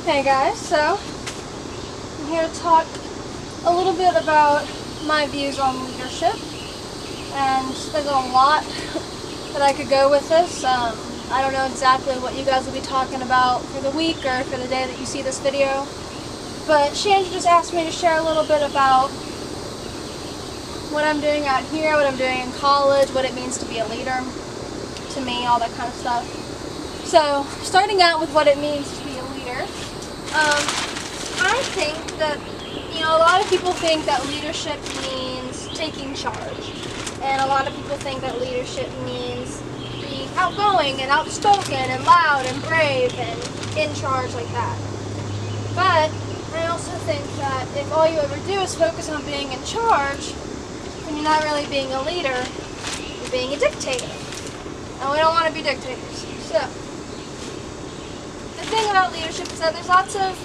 Hey guys, so I'm here to talk a little bit about my views on leadership, and there's a lot that I could go with this. I don't know exactly what you guys will be talking about for the week or for the day that you see this video, but Shandra just asked me to share a little bit about what I'm doing out here, what I'm doing in college, what it means to be a leader to me, all that kind of stuff. So, starting out with what it means to be a leader, I think that, a lot of people think that leadership means taking charge, and a lot of people think that leadership means being outgoing and outspoken and loud and brave and in charge like that. But I also think that if all you ever do is focus on being in charge, then you're not really being a leader, you're being a dictator. And we don't want to be dictators. So, the thing about leadership is that there's lots of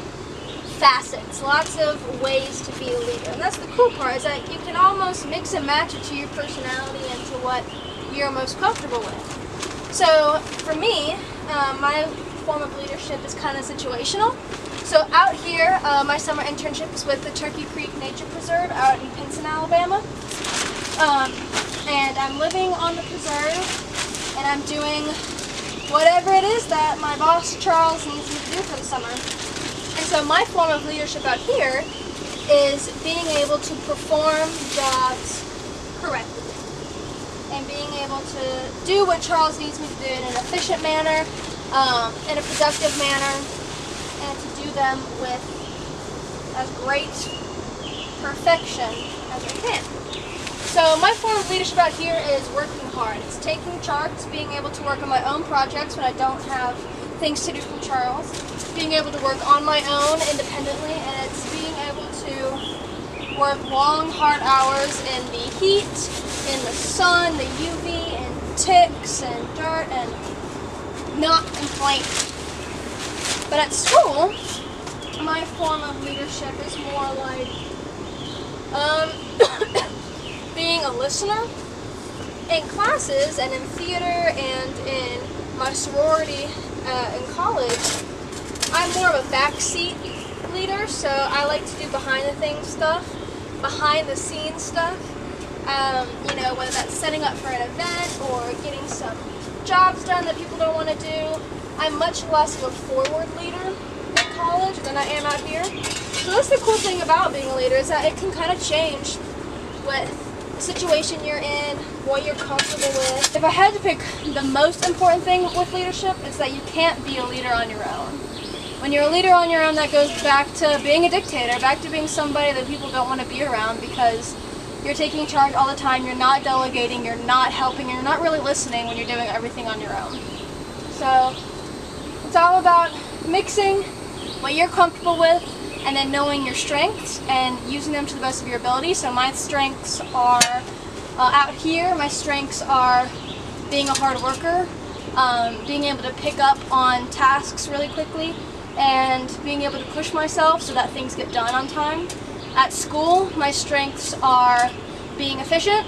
facets, lots of ways to be a leader. And that's the cool part, is that you can almost mix and match it to your personality and to what you're most comfortable with. So, for me, my form of leadership is kind of situational. So out here, my summer internship is with the Turkey Creek Nature Preserve out in Pinson, Alabama. And I'm living on the preserve, and I'm doing whatever it is that my boss, Charles, needs me to do for the summer. And so my form of leadership out here is being able to perform jobs correctly. And being able to do what Charles needs me to do in an efficient manner, in a productive manner, and to do them with as great perfection as I can. So my form of leadership out here is working hard. It's taking charge, it's being able to work on my own projects when I don't have things to do from Charles, being able to work on my own independently, and it's being able to work long, hard hours in the heat, in the sun, the UV, and ticks, and dirt, and not complaining. But at school, my form of leadership is more like being a listener. In classes and in theater and in my sorority in college, I'm more of a backseat leader, so I like to do behind the scenes stuff, whether that's setting up for an event or getting some jobs done that people don't want to do. I'm much less of a forward leader in college than I am out here. So that's the cool thing about being a leader, is that it can kind of change with the situation you're in, what you're comfortable with. If I had to pick the most important thing with leadership, it's that you can't be a leader on your own. When you're a leader on your own, that goes back to being a dictator, back to being somebody that people don't want to be around, because you're taking charge all the time, you're not delegating, you're not helping, you're not really listening when you're doing everything on your own. So it's all about mixing what you're comfortable with and then knowing your strengths and using them to the best of your ability. So my strengths are out here, my strengths are being a hard worker, being able to pick up on tasks really quickly, and being able to push myself so that things get done on time. At school, my strengths are being efficient,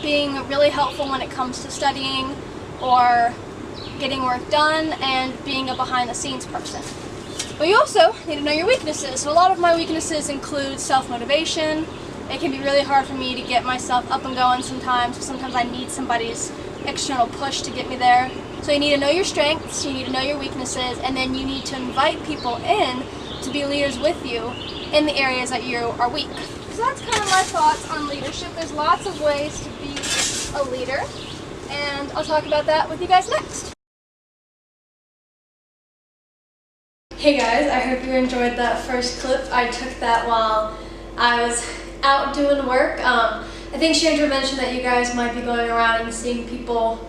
being really helpful when it comes to studying or getting work done, and being a behind-the-scenes person. But you also need to know your weaknesses. So a lot of my weaknesses include self-motivation. It can be really hard for me to get myself up and going sometimes. Sometimes I need somebody's external push to get me there. So you need to know your strengths, you need to know your weaknesses, and then you need to invite people in to be leaders with you in the areas that you are weak. So that's kind of my thoughts on leadership. There's lots of ways to be a leader, and I'll talk about that with you guys next. Hey guys, I hope you enjoyed that first clip. I took that while I was out doing work. I think Shandra mentioned that you guys might be going around and seeing people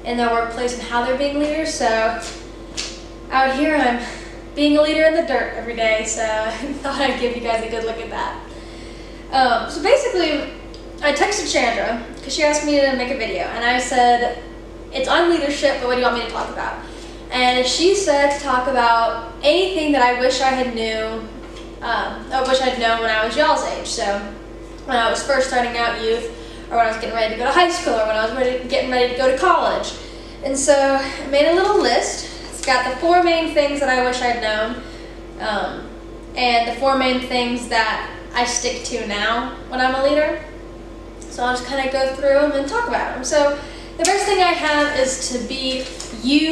in their workplace and how they're being leaders. So out here I'm being a leader in the dirt every day, so I thought I'd give you guys a good look at that. So basically, I texted Shandra because she asked me to make a video, and I said, it's on leadership, but what do you want me to talk about? And she said to talk about anything that I wish I had known when I was y'all's age. So when I was first starting out youth, or when I was getting ready to go to high school, or when I was getting ready to go to college. And so I made a little list. It's got the 4 main things that I wish I'd known, and the 4 main things that I stick to now when I'm a leader. So I'll just kind of go through them and talk about them. So the first thing I have is to be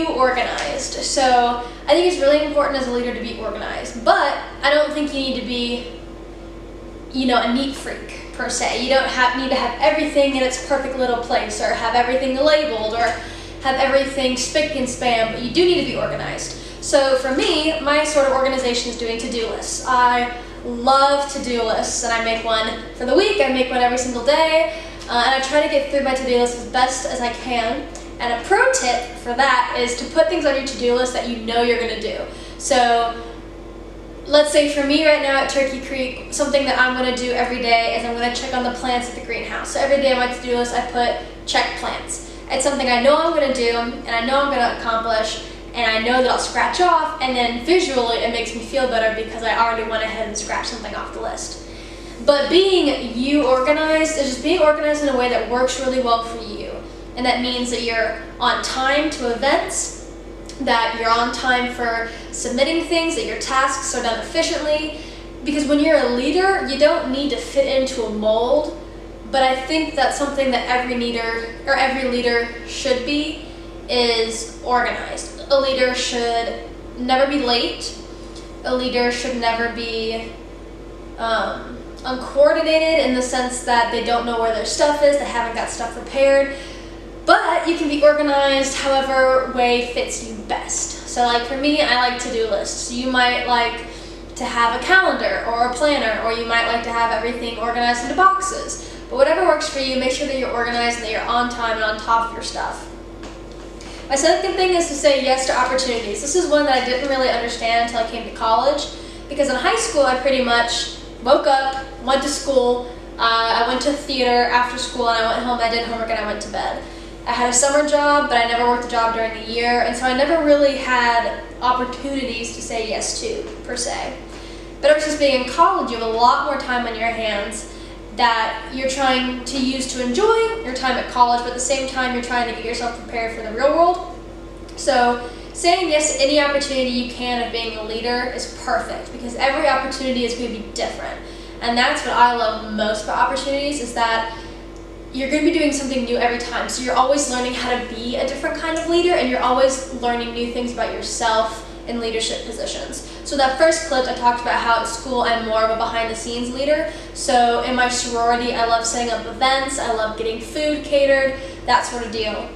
organized. So I think it's really important as a leader to be organized, but I don't think you need to be, a neat freak per se. You don't need to have everything in its perfect little place, or have everything labeled, or have everything spick and span, but you do need to be organized. So for me, my sort of organization is doing to-do lists. I love to-do lists, and I make one for the week. I make one every single day, and I try to get through my to-do list as best as I can. And a pro tip for that is to put things on your to-do list that you know you're going to do. So let's say for me right now at Turkey Creek, something that I'm going to do every day is I'm going to check on the plants at the greenhouse. So every day on my to-do list I put check plants. It's something I know I'm going to do, and I know I'm going to accomplish, and I know that I'll scratch off, and then visually it makes me feel better because I already went ahead and scratched something off the list. But being organized is just being organized in a way that works really well for you. And that means that you're on time to events, that you're on time for submitting things, that your tasks are done efficiently. Because when you're a leader, you don't need to fit into a mold. But I think that's something that every leader should be, is organized. A leader should never be late. A leader should never be uncoordinated in the sense that they don't know where their stuff is, they haven't got stuff prepared. But you can be organized however way fits you best. So like for me, I like to-do lists. You might like to have a calendar or a planner, or you might like to have everything organized into boxes. But whatever works for you, make sure that you're organized and that you're on time and on top of your stuff. My second thing is to say yes to opportunities. This is one that I didn't really understand until I came to college, because in high school I pretty much woke up, went to school, I went to theater after school, and I went home, I did homework, and I went to bed. I had a summer job, but I never worked a job during the year, and so I never really had opportunities to say yes to, per se. But ever since being in college, you have a lot more time on your hands that you're trying to use to enjoy your time at college, but at the same time you're trying to get yourself prepared for the real world. So saying yes to any opportunity you can of being a leader is perfect, because every opportunity is going to be different. And that's what I love most about opportunities, is that you're going to be doing something new every time. So you're always learning how to be a different kind of leader, and you're always learning new things about yourself in leadership positions. So that first clip I talked about how at school I'm more of a behind the scenes leader. So in my sorority, I love setting up events, I love getting food catered, that sort of deal.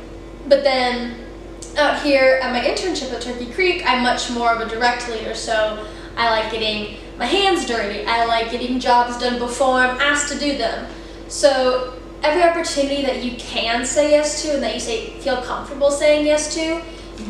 But then out here at my internship at Turkey Creek, I'm much more of a direct leader. So I like getting my hands dirty, I like getting jobs done before I'm asked to do them. So every opportunity that you can say yes to and that you feel comfortable saying yes to,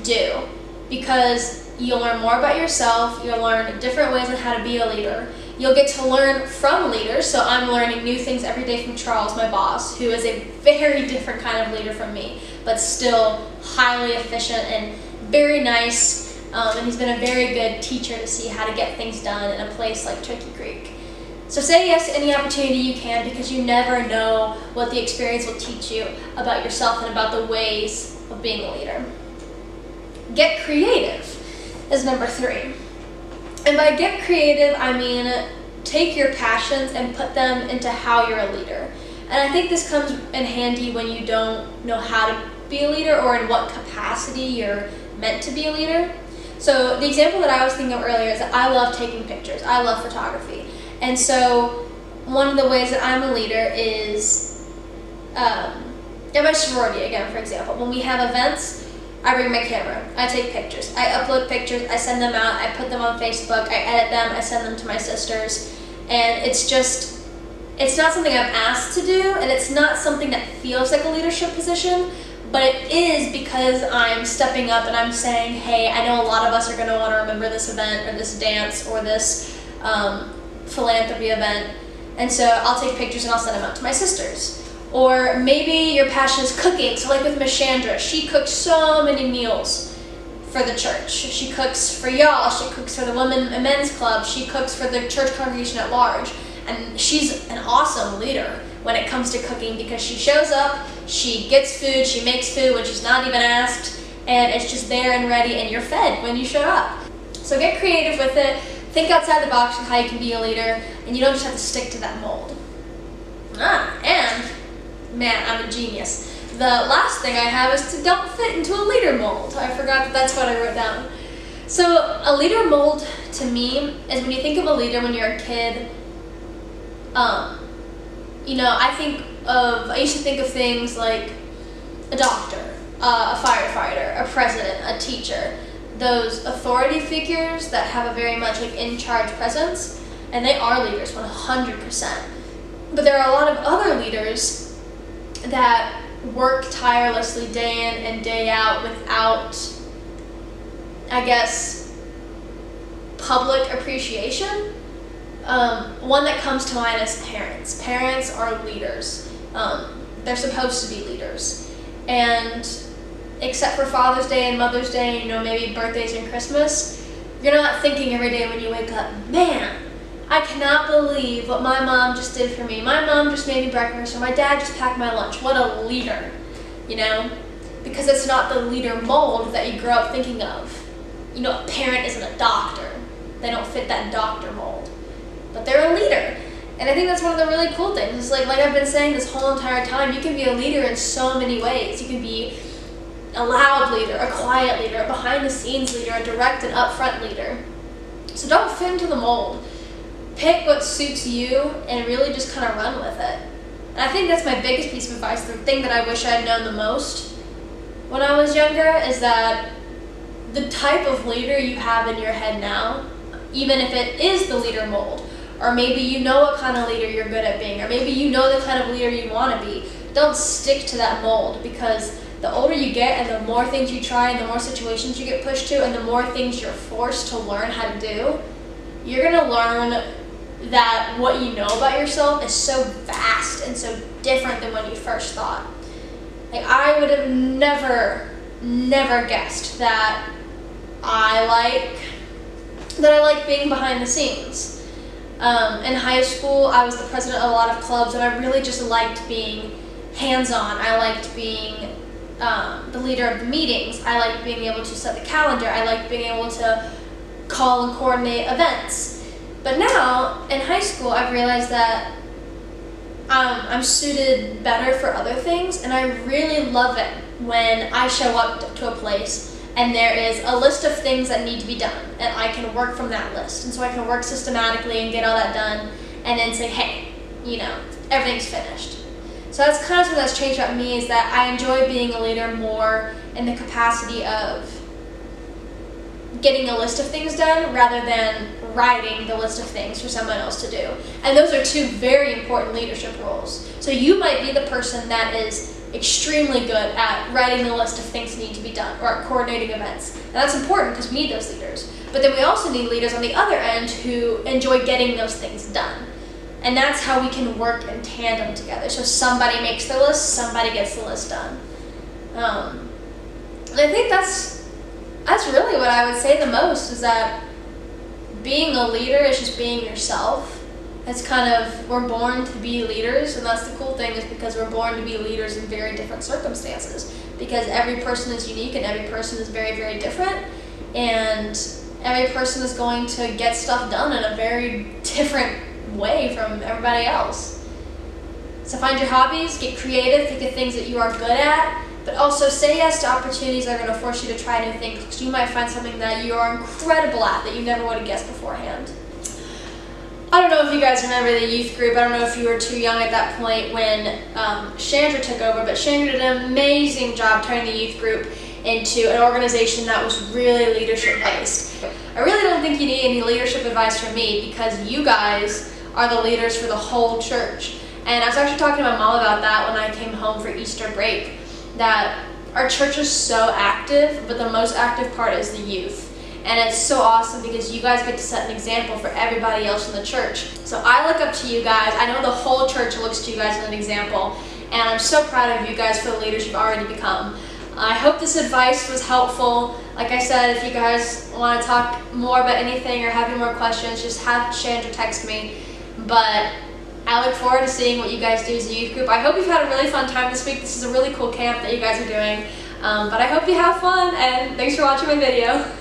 do. Because you'll learn more about yourself, you'll learn different ways on how to be a leader. You'll get to learn from leaders, so I'm learning new things every day from Charles, my boss, who is a very different kind of leader from me, but still highly efficient and very nice, and he's been a very good teacher to see how to get things done in a place like Turkey Creek. So say yes to any opportunity you can, because you never know what the experience will teach you about yourself and about the ways of being a leader. Get creative is number 3. And by get creative, I mean take your passions and put them into how you're a leader. And I think this comes in handy when you don't know how to be a leader or in what capacity you're meant to be a leader. So the example that I was thinking of earlier is that I love taking pictures. I love photography. And so one of the ways that I'm a leader is in my sorority, again, for example, when we have events, I bring my camera, I take pictures, I upload pictures, I send them out, I put them on Facebook, I edit them, I send them to my sisters, and it's not something I'm asked to do, and it's not something that feels like a leadership position, but it is because I'm stepping up and I'm saying, hey, I know a lot of us are going to want to remember this event or this dance or this philanthropy event, and so I'll take pictures and I'll send them out to my sisters. Or maybe your passion is cooking, so like with Miss Chandra, she cooks so many meals for the church. She cooks for y'all, she cooks for the women and men's club, she cooks for the church congregation at large, and she's an awesome leader when it comes to cooking because she shows up, she gets food, she makes food when she's not even asked, and it's just there and ready, and you're fed when you show up. So get creative with it, think outside the box of how you can be a leader, and you don't just have to stick to that mold. And man, I'm a genius. The last thing I have is to don't fit into a leader mold. I forgot that that's what I wrote down. So a leader mold to me is when you think of a leader when you're a kid, I used to think of things like a doctor, a firefighter, a president, a teacher, those authority figures that have a very much like in-charge presence, and they are leaders 100%. But there are a lot of other leaders that work tirelessly day in and day out without, I guess, public appreciation. One that comes to mind is parents. Parents are leaders. They're supposed to be leaders. And except for Father's Day and Mother's Day, maybe birthdays and Christmas, you're not thinking every day when you wake up, man, I cannot believe what my mom just did for me. My mom just made me breakfast, or my dad just packed my lunch. What a leader, Because it's not the leader mold that you grow up thinking of. A parent isn't a doctor. They don't fit that doctor mold. But they're a leader. And I think that's one of the really cool things. It's like I've been saying this whole entire time, you can be a leader in so many ways. You can be a loud leader, a quiet leader, a behind-the-scenes leader, a direct and upfront leader. So don't fit into the mold. Pick what suits you and really just kind of run with it. And I think that's my biggest piece of advice. The thing that I wish I had known the most when I was younger is that the type of leader you have in your head now, even if it is the leader mold, or maybe you know what kind of leader you're good at being, or maybe you know the kind of leader you want to be, don't stick to that mold, because the older you get and the more things you try and the more situations you get pushed to and the more things you're forced to learn how to do, you're going to learn that what you know about yourself is so vast and so different than when you first thought. I would have never guessed that I like being behind the scenes. In high school, I was the president of a lot of clubs, and I really just liked being hands-on. I liked being the leader of the meetings. I liked being able to set the calendar. I liked being able to call and coordinate events. But now, in high school, I've realized that I'm suited better for other things, and I really love it when I show up to a place and there is a list of things that need to be done, and I can work from that list. And so I can work systematically and get all that done, and then say, hey, everything's finished. So that's kind of something that's changed about me, is that I enjoy being a leader more in the capacity of getting a list of things done rather than writing the list of things for someone else to do. And those are two very important leadership roles. So you might be the person that is extremely good at writing the list of things that need to be done, or at coordinating events. And that's important because we need those leaders. But then we also need leaders on the other end who enjoy getting those things done. And that's how we can work in tandem together. So somebody makes the list, somebody gets the list done. And I think that's really what I would say the most, is that being a leader is just being yourself. It's we're born to be leaders, and that's the cool thing, is because we're born to be leaders in very different circumstances, because every person is unique and every person is very, very different, and every person is going to get stuff done in a very different way from everybody else. So find your hobbies, get creative, think of things that you are good at, but also say yes to opportunities that are going to force you to try new things, because you might find something that you are incredible at that you never would have guessed beforehand. I don't know if you guys remember the youth group. I don't know if you were too young at that point when Chandra took over, but Chandra did an amazing job turning the youth group into an organization that was really leadership based. I really don't think you need any leadership advice from me, because you guys are the leaders for the whole church. And I was actually talking to my mom about that when I came home for Easter break, that our church is so active, but the most active part is the youth. And it's so awesome because you guys get to set an example for everybody else in the church. So I look up to you guys. I know the whole church looks to you guys as an example, and I'm so proud of you guys for the leaders you've already become. I hope this advice was helpful. Like I said, if you guys want to talk more about anything or have any more questions, just have Chandra text me. But I look forward to seeing what you guys do as a youth group. I hope you've had a really fun time this week. This is a really cool camp that you guys are doing. But I hope you have fun, and thanks for watching my video.